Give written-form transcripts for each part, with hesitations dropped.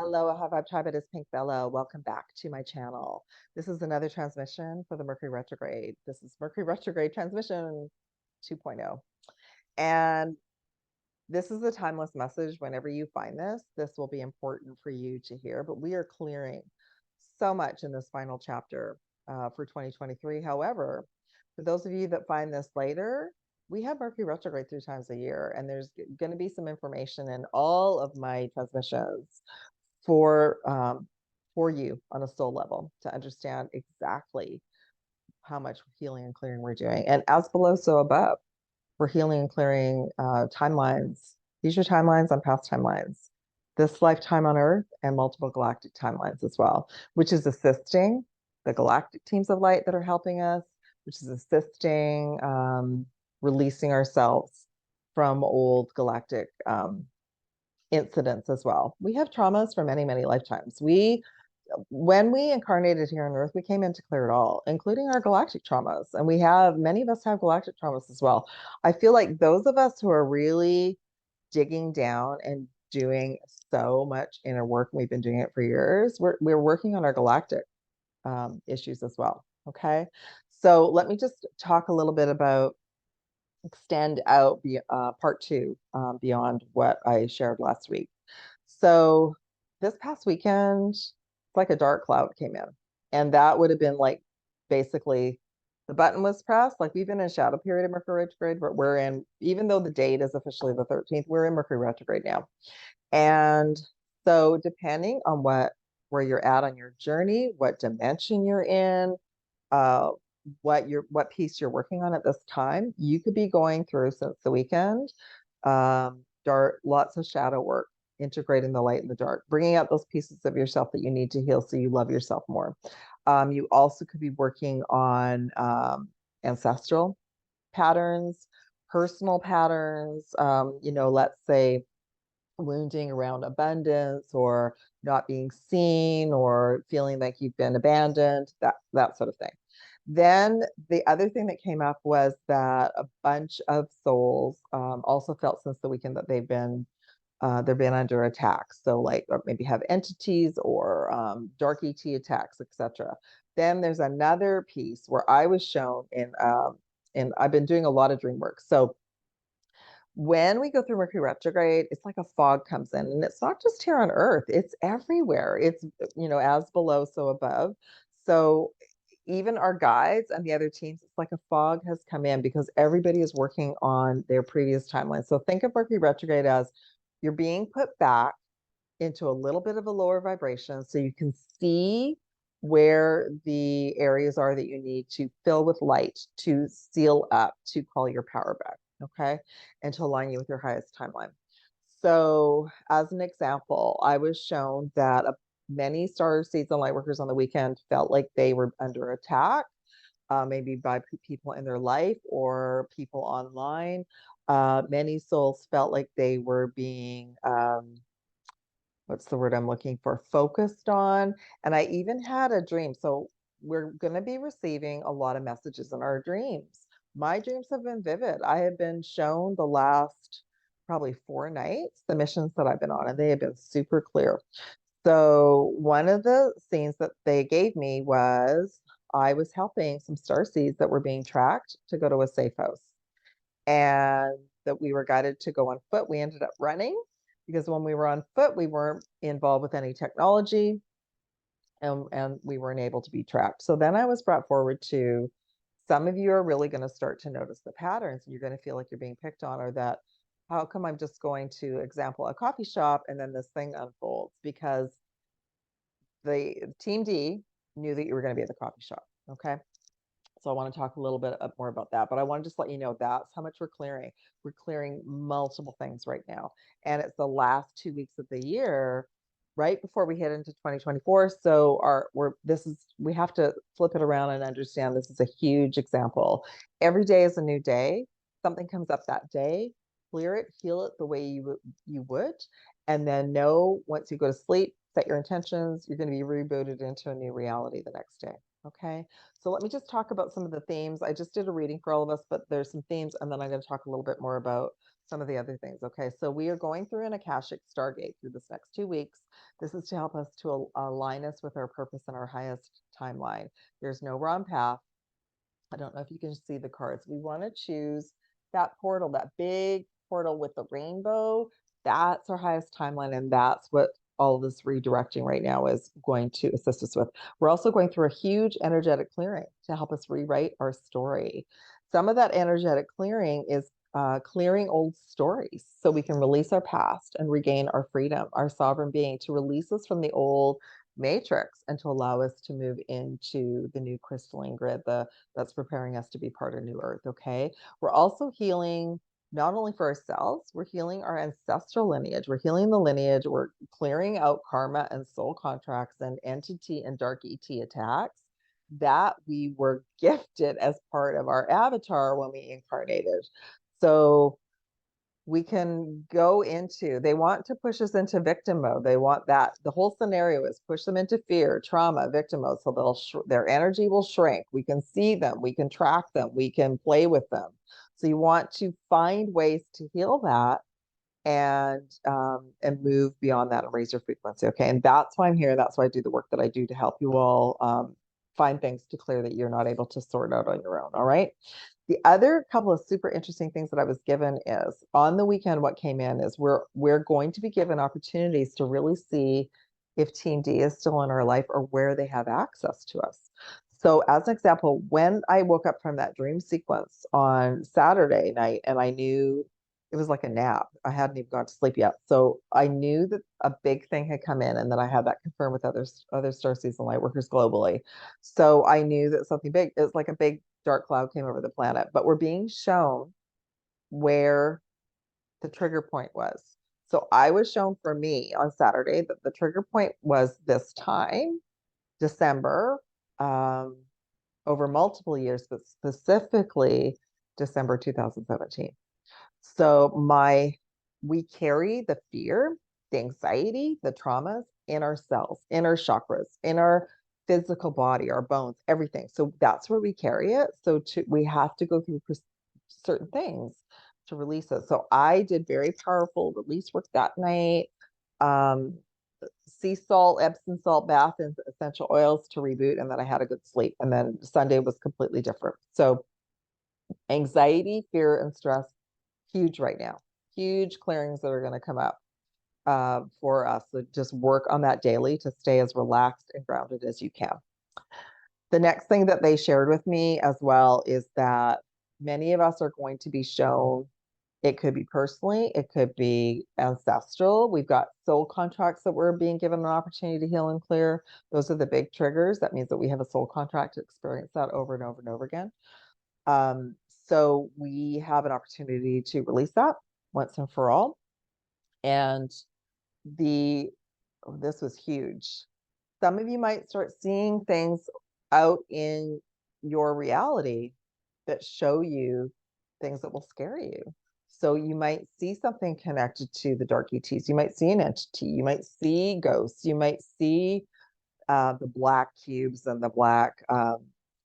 Aloha Vibe Tribe, it is Pink Bella. Welcome back to my channel. This is another transmission for the Mercury Retrograde. This is Mercury Retrograde transmission 2.0. And this is a timeless message. Whenever you find this, this will be important for you to hear. But we are clearing so much in this final chapter for 2023. However, for those of you that find this later, we have Mercury retrograde 3 times a year, and there's going to be some information in all of my transmissions for you on a soul level to understand exactly how much healing and clearing we're doing. And as below, so above, we're healing and clearing timelines, future timelines on past timelines, this lifetime on Earth, and multiple galactic timelines as well, which is assisting the galactic teams of light that are helping us, which is assisting releasing ourselves from old galactic incidents as well. We have traumas for many, many lifetimes. When we incarnated here on Earth, we came in to clear it all, including our galactic traumas. And many of us have galactic traumas as well. I feel like those of us who are really digging down and doing so much inner work, we've been doing it for years, we're working on our galactic issues as well. Okay. So let me just talk a little bit about extend out part 2 beyond what I shared last week. So this past weekend, it's like a dark cloud came in, and that would have been like basically the button was pressed. Like we've been in a shadow period of Mercury retrograde, but we're in, even though the date is officially the 13th, we're in Mercury retrograde now. And so depending on where you're at on your journey, what dimension you're in, what piece you're working on at this time, you could be going through since the weekend, lots of shadow work, integrating the light and the dark, bringing out those pieces of yourself that you need to heal so you love yourself more. You also could be working on ancestral patterns, personal patterns, let's say wounding around abundance or not being seen or feeling like you've been abandoned, that sort of thing. Then the other thing that came up was that a bunch of souls also felt since the weekend that they've been under attack. So like, or maybe have entities or dark ET attacks, etc. Then there's another piece where I was shown and I've been doing a lot of dream work. So when we go through Mercury retrograde, it's like a fog comes in, and it's not just here on Earth, it's everywhere. It's, as below, so above. So even our guides and the other teams, it's like a fog has come in because everybody is working on their previous timeline. So think of Mercury retrograde as you're being put back into a little bit of a lower vibration so you can see where the areas are that you need to fill with light, to seal up, to call your power back, okay? And to align you with your highest timeline. So as an example, I was shown that many star seeds and light workers on the weekend felt like they were under attack, maybe by people in their life or people online. Many souls felt like they were being what's the word I'm looking for, focused on. And I even had a dream. So we're going to be receiving a lot of messages in our dreams. My dreams have been vivid. I have been shown the last probably 4 nights, the missions that I've been on, and they have been super clear. So one of the scenes that they gave me was I was helping some starseeds that were being tracked to go to a safe house, and that we were guided to go on foot. We ended up running because when we were on foot, we weren't involved with any technology, and we weren't able to be tracked. So then I was brought forward to, some of you are really going to start to notice the patterns. You're going to feel like you're being picked on, or that, how come I'm just going to, example, a coffee shop and then this thing unfolds? Because the team D knew that you were going to be at the coffee shop. Okay. So I want to talk a little bit more about that, but I want to just let you know that's how much we're clearing. We're clearing multiple things right now. And it's the last 2 weeks of the year, right before we head into 2024. So we have to flip it around and understand this is a huge example. Every day is a new day. Something comes up that day, clear it, heal it the way you would. And then know once you go to sleep, set your intentions, you're going to be rebooted into a new reality the next day. Okay. So let me just talk about some of the themes. I just did a reading for all of us, but there's some themes, and then I'm going to talk a little bit more about some of the other things. Okay, so we are going through an Akashic Stargate through this next 2 weeks. This is to help us to align us with our purpose and our highest timeline. There's no wrong path. I don't know if you can see the cards. We want to choose that portal, that big portal with the rainbow. That's our highest timeline, and that's what all this redirecting right now is going to assist us with. We're also going through a huge energetic clearing to help us rewrite our story. Some of that energetic clearing is clearing old stories so we can release our past and regain our freedom, our sovereign being, to release us from the old matrix and to allow us to move into the new crystalline grid that's preparing us to be part of New Earth. Okay, we're also healing not only for ourselves, we're healing our ancestral lineage. We're healing the lineage. We're clearing out karma and soul contracts and entity and dark ET attacks that we were gifted as part of our avatar when we incarnated. So we can go into, they want to push us into victim mode. They want that. The whole scenario is push them into fear, trauma, victim mode. So their energy will shrink. We can see them. We can track them. We can play with them. So you want to find ways to heal that and move beyond that and raise your frequency. Okay. And that's why I'm here. That's why I do the work that I do to help you all find things to clear that you're not able to sort out on your own. All right. The other couple of super interesting things that I was given is on the weekend, what came in is we're going to be given opportunities to really see if Team D is still in our life or where they have access to us. So as an example, when I woke up from that dream sequence on Saturday night, and I knew it was like a nap, I hadn't even gone to sleep yet. So I knew that a big thing had come in, and then I had that confirmed with other STARSEEDS and lightworkers globally. So I knew that something big, it was like a big dark cloud came over the planet, but we're being shown where the trigger point was. So I was shown for me on Saturday that the trigger point was this time, December, over multiple years, but specifically December 2017. So we carry the fear, the anxiety, the traumas in our cells, in our chakras, in our physical body, our bones, everything. So that's where we carry it. So we have to go through certain things to release it. So I did very powerful release work that night. Sea salt, Epsom salt bath, and essential oils to reboot. And then I had a good sleep. And then Sunday was completely different. So anxiety, fear, and stress, huge right now. Huge clearings that are going to come up for us. So just work on that daily to stay as relaxed and grounded as you can. The next thing that they shared with me as well is that many of us are going to be shown, it could be personally, it could be ancestral. We've got soul contracts that we're being given an opportunity to heal and clear. Those are the big triggers. That means that we have a soul contract to experience that over and over and over again. So we have an opportunity to release that once and for all. And this was huge. Some of you might start seeing things out in your reality that show you things that will scare you. So you might see something connected to the dark ETs. You might see an entity. You might see ghosts. You might see the black cubes and the black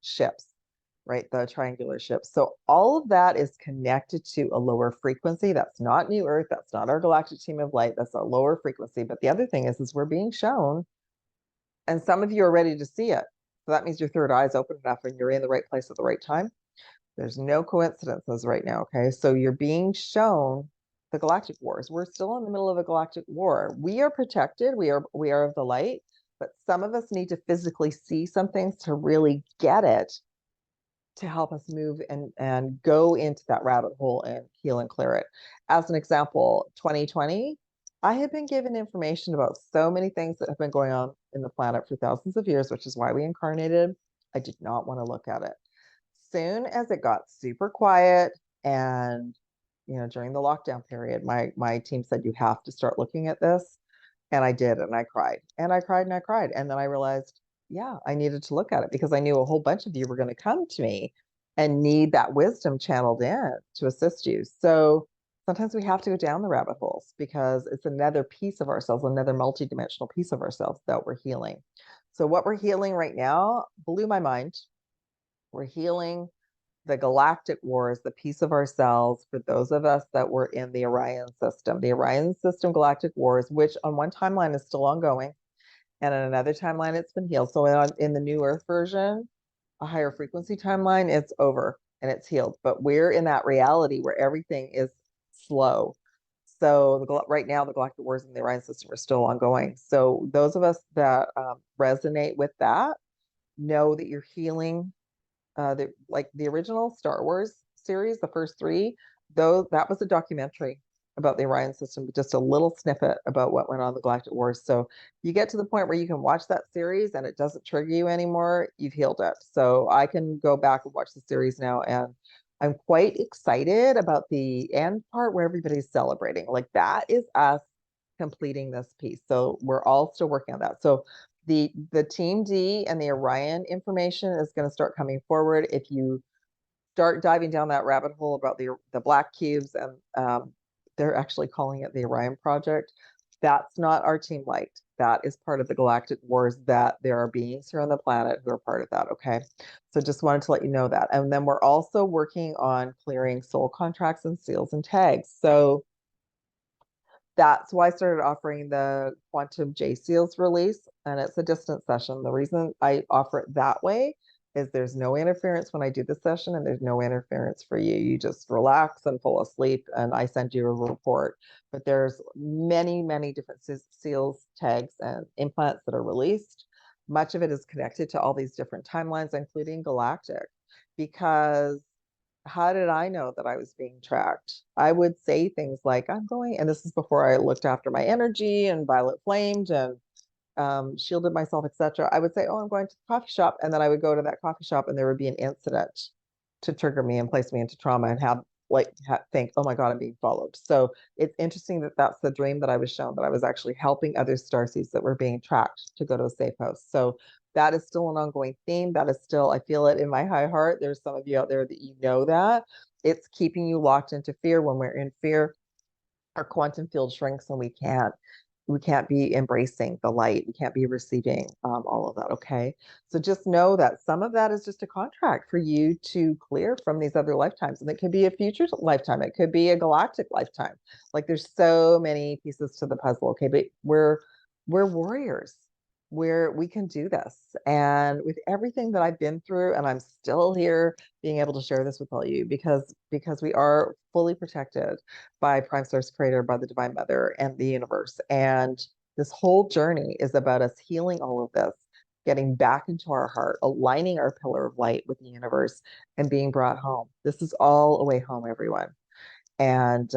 ships, right? The triangular ships. So all of that is connected to a lower frequency. That's not New Earth. That's not our galactic team of light. That's a lower frequency. But the other thing is we're being shown, and some of you are ready to see it. So that means your third eye is open enough and you're in the right place at the right time. There's no coincidences right now, okay? So you're being shown the Galactic Wars. We're still in the middle of a galactic war. We are protected. We are of the light, but some of us need to physically see some things to really get it, to help us move and go into that rabbit hole and heal and clear it. As an example, 2020, I have been given information about so many things that have been going on in the planet for thousands of years, which is why we incarnated. I did not want to look at it. Soon as it got super quiet, and during the lockdown period, my team said, you have to start looking at this. And I did, and I cried and I cried and I cried. And then I realized, yeah, I needed to look at it because I knew a whole bunch of you were going to come to me and need that wisdom channeled in to assist you. So sometimes we have to go down the rabbit holes because it's another piece of ourselves, another multidimensional piece of ourselves that we're healing. So what we're healing right now blew my mind. We're healing the Galactic Wars, the piece of ourselves for those of us that were in the Orion system. The Orion system Galactic Wars, which on one timeline is still ongoing, and in another timeline it's been healed. So in the new Earth version, a higher frequency timeline, it's over and it's healed. But we're in that reality where everything is slow. So right now, the Galactic Wars in the Orion system are still ongoing. So those of us that resonate with that know that you're healing. Like the original Star Wars series, the first three, though that was a documentary about the Orion system, but just a little snippet about what went on in the Galactic Wars. So you get to the point where you can watch that series and it doesn't trigger you anymore, you've healed it. So I can go back and watch the series now, and I'm quite excited about the end part where everybody's celebrating. Like that is us completing this piece. So we're all still working on that. So the Team D and the Orion information is going to start coming forward. If you start diving down that rabbit hole about the black cubes, and they're actually calling it the Orion Project, that's not our Team Light. That is part of the Galactic Wars, that there are beings here on the planet who are part of that, okay? So just wanted to let you know that. And then we're also working on clearing soul contracts and seals and tags. So that's why I started offering the Quantum JSEALS release, and it's a distance session. The reason I offer it that way is there's no interference when I do the session, and there's no interference for you. You just relax and fall asleep, and I send you a report. But there's many, many different seals, tags, and implants that are released. Much of it is connected to all these different timelines, including galactic, because how did I know that I was being tracked? I would say things like, I'm going, and this is before I looked after my energy and violet flamed and shielded myself, etc. I would say, oh, I'm going to the coffee shop. And then I would go to that coffee shop and there would be an incident to trigger me and place me into trauma and think, oh my God, I'm being followed. So it's interesting that that's the dream that I was shown, that I was actually helping other starseeds that were being tracked to go to a safe house. So that is still an ongoing theme. That is still, I feel it in my high heart. There's some of you out there that you know that. It's keeping you locked into fear. When we're in fear, our quantum field shrinks and we can't be embracing the light. We can't be receiving all of that, okay? So just know that some of that is just a contract for you to clear from these other lifetimes. And it could be a future lifetime. It could be a galactic lifetime. Like there's so many pieces to the puzzle, okay? But we're warriors. We can do this. And with everything that I've been through, and I'm still here being able to share this with all you, because we are fully protected by Prime Source Creator, by the Divine Mother and the universe. And this whole journey is about us healing all of this, getting back into our heart, aligning our pillar of light with the universe, and being brought home. This is all a way home, everyone. And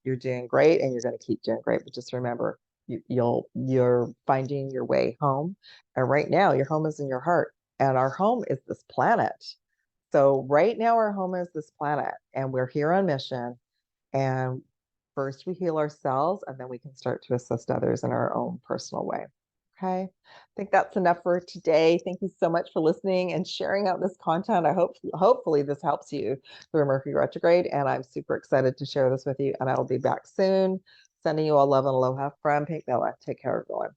you're doing great, and you're going to keep doing great. But just remember, you're finding your way home. And right now, your home is in your heart, and our home is this planet. So right now, our home is this planet, and we're here on mission. And first we heal ourselves, and then we can start to assist others in our own personal way. Okay. I think that's enough for today. Thank you so much for listening and sharing out this content. Hopefully this helps you through Mercury retrograde, and I'm super excited to share this with you, and I will be back soon. Sending you all love and aloha from Pink Noah. Take care, everyone.